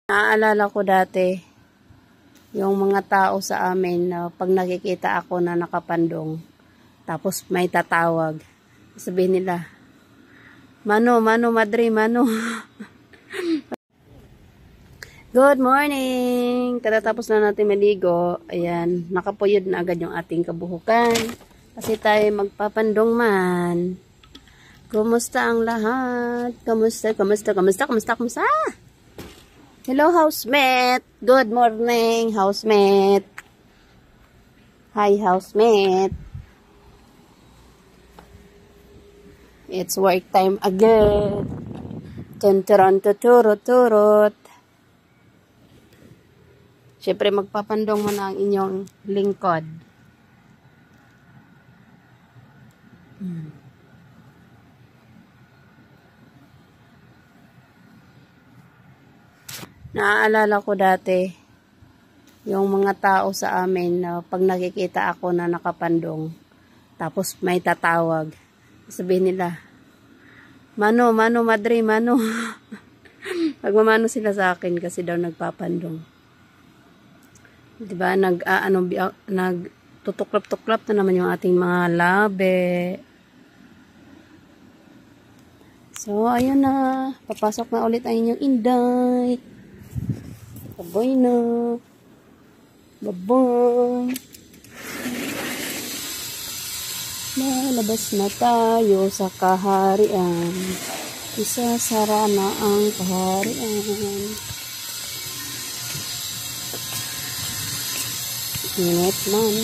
Naaalala ko dati, yung mga tao sa amin na pag nakikita ako na nakapandong, tapos may tatawag, sabihin nila, Mano, Mano, Madre, Mano. Good morning! Katatapos na natin maligo, ayan, nakapuyod na agad yung ating kabuhukan. Kasi tayo magpapandong man. Kumusta ang lahat? Kumusta? Hello, housemate. Good morning, housemate. Hi, housemate. It's work time again. Turot. Siyempre, magpapandong mo na ang inyong lingkod. Naaalala ko dati, yung mga tao sa amin na pag nakikita ako na nakapandong, tapos may tatawag, sabihin nila, Mano, Madre, Mano. Pagmamano sila sa akin kasi daw nagpapandong. Diba, nagtutuklap-tuklap na naman yung ating mga labi. So, ayun na. Papasok na ulit ang inyong inday. Baboy na. Baboy. Malabas na tayo sa kaharian. Isasara na ang kaharian. Init man.